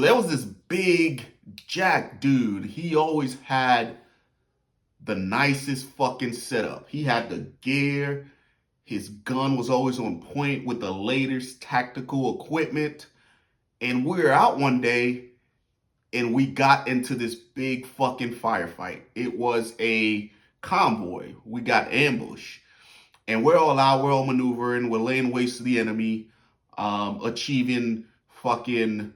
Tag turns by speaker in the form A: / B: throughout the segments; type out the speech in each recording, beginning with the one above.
A: there was this big jack dude. He always had the nicest fucking setup. He had the gear. His gun was always on point with the latest tactical equipment. And we were out one day and we got into this big fucking firefight. It was a convoy. We got ambushed. And we're all out, we're all maneuvering, we're laying waste to the enemy, achieving fucking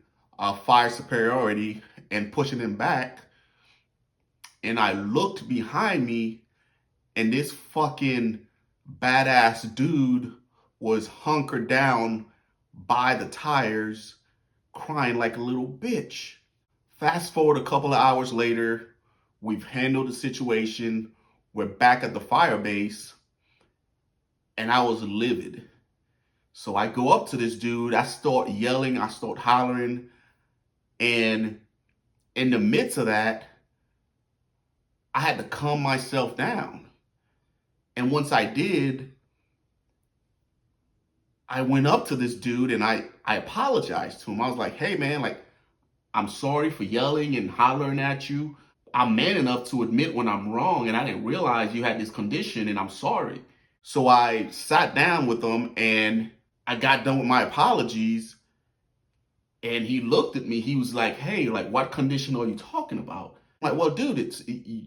A: fire superiority and pushing them back. And I looked behind me and this fucking badass dude was hunkered down by the tires, crying like a little bitch. Fast forward a couple of hours later, we've handled the situation. We're back at the fire base, and I was livid. So I go up to this dude, I start yelling, I start hollering, and in the midst of that, I had to calm myself down. And once I did, I went up to this dude and I apologized to him. I was like, hey man, like, I'm sorry for yelling and hollering at you. I'm man enough to admit when I'm wrong and I didn't realize you had this condition and I'm sorry. So I sat down with him and I got done with my apologies and he looked at me. He was like, hey, like what condition are you talking about? I'm like, well, dude,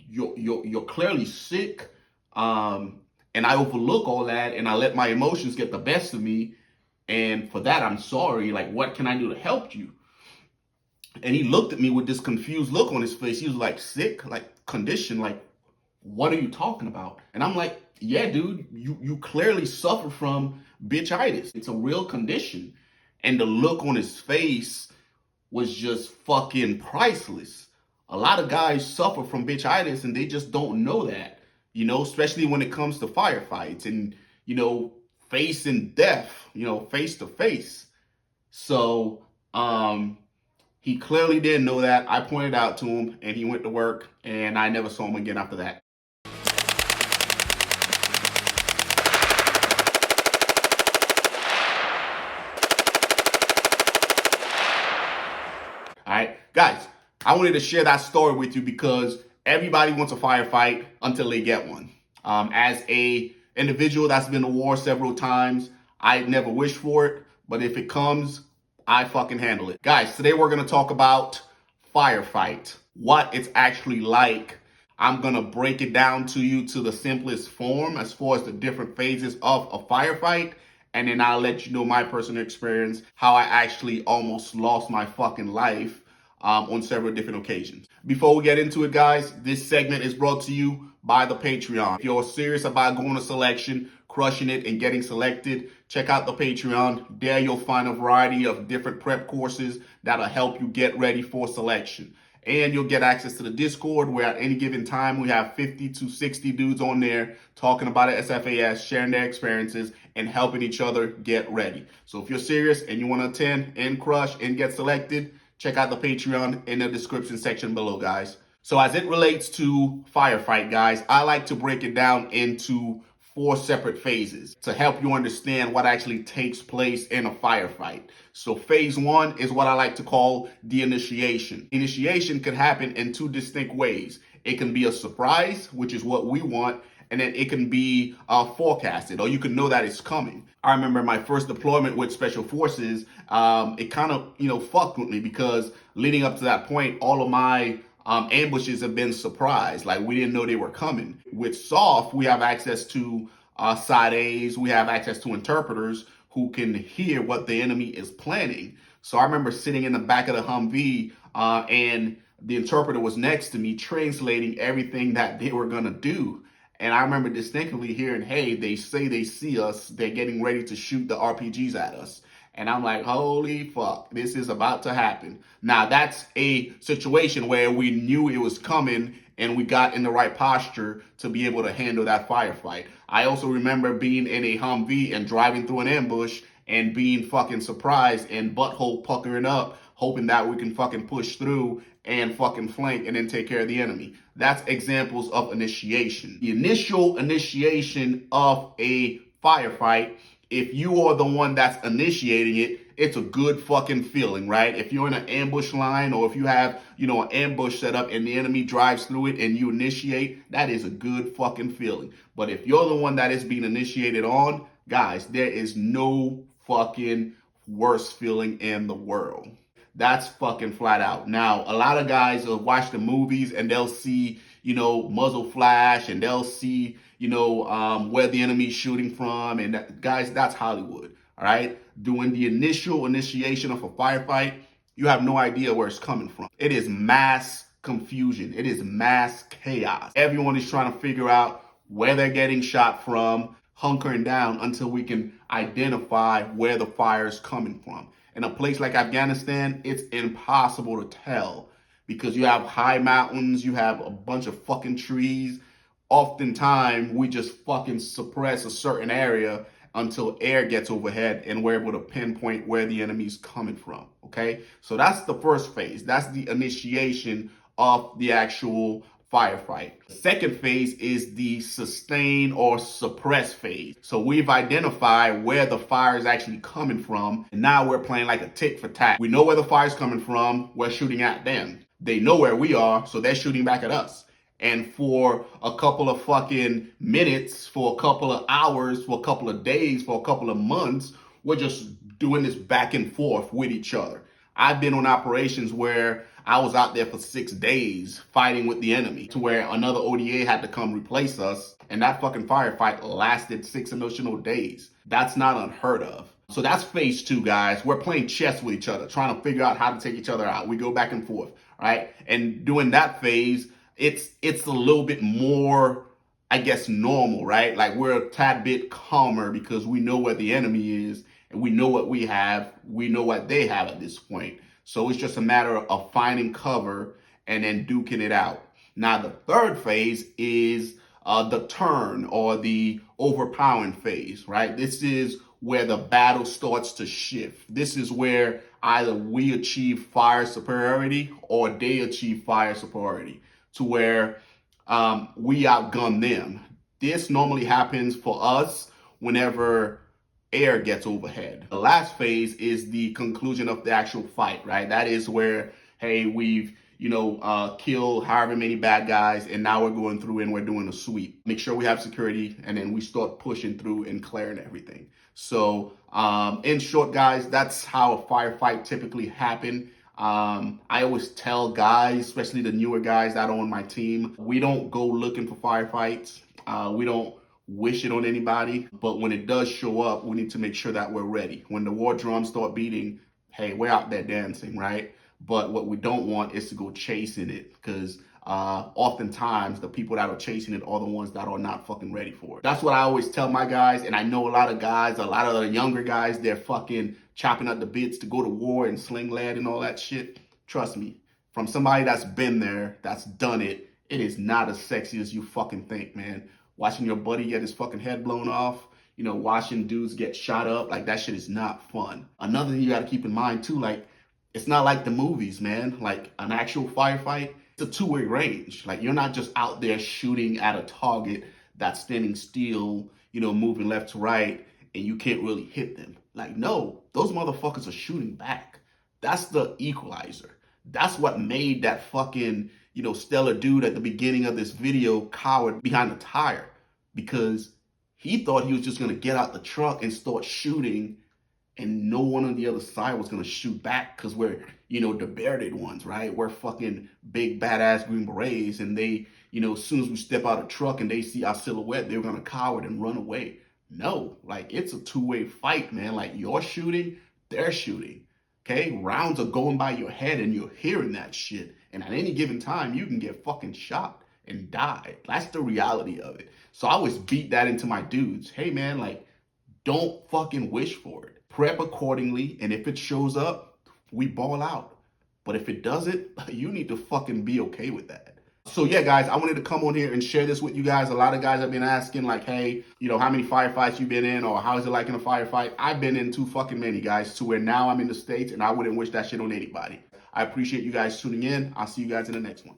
A: you're clearly sick. And I overlook all that and I let my emotions get the best of me. And for that, I'm sorry. Like, what can I do to help you? And he looked at me with this confused look on his face. He was like, sick, like condition, like, what are you talking about? And I'm like, yeah, dude, you clearly suffer from bitchitis. It's a real condition. And the look on his face was just fucking priceless. A lot of guys suffer from bitchitis and they just don't know that. You know, especially when it comes to firefights and, you know, facing death, you know, face to face. So, he clearly didn't know that. I pointed out to him and he went to work and I never saw him again after that. All right, guys, I wanted to share that story with you because everybody wants a firefight until they get one. As a individual that's been to war several times, I never wish for it, but if it comes, I fucking handle it. Guys, today we're gonna talk about firefight, what it's actually like. I'm gonna break it down to you to the simplest form as far as the different phases of a firefight, and then I'll let you know my personal experience, how I actually almost lost my fucking life on several different occasions. Before we get into it, guys, this segment is brought to you by the Patreon. If you're serious about going to selection, crushing it, and getting selected, check out the Patreon. There you'll find a variety of different prep courses that'll help you get ready for selection. And you'll get access to the Discord where at any given time we have 50 to 60 dudes on there talking about it, SFAS, sharing their experiences, and helping each other get ready. So if you're serious and you want to attend and crush and get selected, check out the Patreon in the description section below, guys. So as it relates to firefight, guys, I like to break it down into 4 separate phases to help you understand what actually takes place in a firefight. So phase 1 is what I like to call the initiation. Initiation can happen in 2 distinct ways. It can be a surprise, which is what we want, and then it can be forecasted, or you can know that it's coming. I remember my first deployment with Special Forces, it kind of, fucked with me because leading up to that point, all of my ambushes have been surprised. Like, we didn't know they were coming. With SOF, we have access to side A's, we have access to interpreters who can hear what the enemy is planning. So I remember sitting in the back of the Humvee and the interpreter was next to me translating everything that they were gonna do. And I remember distinctly hearing, hey, they say they see us, they're getting ready to shoot the RPGs at us. And I'm like, holy fuck, this is about to happen. Now, that's a situation where we knew it was coming and we got in the right posture to be able to handle that firefight. I also remember being in a Humvee and driving through an ambush and being fucking surprised and butthole puckering up, hoping that we can fucking push through and fucking flank and then take care of the enemy. That's examples of initiation. The initial initiation of a firefight, if you are the one that's initiating it, it's a good fucking feeling, right? If you're in an ambush line or if you have, an ambush set up and the enemy drives through it and you initiate, that is a good fucking feeling. But if you're the one that is being initiated on, guys, there is no fucking worst feeling in the world. That's fucking flat out. Now, a lot of guys will watch the movies and they'll see, muzzle flash, and they'll see, where the enemy's shooting from. And guys, that's Hollywood. All right. Doing the initiation of a firefight, you have no idea where it's coming from. It is mass confusion. It is mass chaos. Everyone is trying to figure out where they're getting shot from, hunkering down until we can identify where the fire is coming from. In a place like Afghanistan, it's impossible to tell because you have high mountains, you have a bunch of fucking trees. Oftentimes, we just fucking suppress a certain area until air gets overhead and we're able to pinpoint where the enemy's coming from, okay? So that's the first phase. That's the initiation of the actual firefight. The second phase is the sustain or suppress phase. So we've identified where the fire is actually coming from, and now we're playing like a tit for tat. We know where the fire's coming from, we're shooting at them. They know where we are, so they're shooting back at us. And for a couple of fucking minutes, for a couple of hours, for a couple of days, for a couple of months, we're just doing this back and forth with each other. I've been on operations where I was out there for 6 days fighting with the enemy to where another ODA had to come replace us. And that fucking firefight lasted 6 additional days. That's not unheard of. So that's phase 2, guys. We're playing chess with each other, trying to figure out how to take each other out. We go back and forth, right? And during that phase, it's a little bit more, I guess, normal, right? Like we're a tad bit calmer because we know where the enemy is and we know what we have. We know what they have at this point. So it's just a matter of finding cover and then duking it out. Now, the third phase is the turn or the overpowering phase, right? This is where the battle starts to shift. This is where either we achieve fire superiority or they achieve fire superiority to where we outgun them. This normally happens for us whenever air gets overhead. The last phase is the conclusion of the actual fight, right? That is where, hey, we've, killed however many bad guys, and now we're going through and we're doing a sweep. Make sure we have security, and then we start pushing through and clearing everything. So, in short, guys, that's how a firefight typically happens. I always tell guys, especially the newer guys that are on my team, we don't go looking for firefights. We don't wish it on anybody, but when it does show up, we need to make sure that we're ready. When the war drums start beating, hey, we're out there dancing, right? But what we don't want is to go chasing it, because oftentimes the people that are chasing it are the ones that are not fucking ready for it. That's what I always tell my guys, and I know a lot of guys, a lot of the younger guys, they're fucking chopping up the bits to go to war and sling lead and all that shit. Trust me, from somebody that's been there, that's done it, it is not as sexy as you fucking think, man. Watching your buddy get his fucking head blown off, watching dudes get shot up, like that shit is not fun. Another thing you gotta keep in mind too, like, it's not like the movies, man. Like an actual firefight, it's a two-way range. Like you're not just out there shooting at a target that's standing still, moving left to right, and you can't really hit them. Like, no, those motherfuckers are shooting back. That's the equalizer. That's what made that fucking, stellar dude at the beginning of this video cowered behind the tire, because he thought he was just gonna get out the truck and start shooting, and no one on the other side was gonna shoot back because we're, the Beret ones, right? We're fucking big badass Green Berets, and they, as soon as we step out of the truck and they see our silhouette, they're gonna cower and run away. No, like it's a two-way fight, man. Like you're shooting, they're shooting. Okay, rounds are going by your head and you're hearing that shit. And at any given time, you can get fucking shot and die. That's the reality of it. So I always beat that into my dudes. Hey man, like don't fucking wish for it. Prep accordingly, and if it shows up, we ball out. But if it doesn't, you need to fucking be okay with that. So yeah, guys, I wanted to come on here and share this with you guys. A lot of guys have been asking like, hey, how many firefights you been in, or how is it like in a firefight? I've been in too fucking many, guys, to where now I'm in the States and I wouldn't wish that shit on anybody. I appreciate you guys tuning in. I'll see you guys in the next one.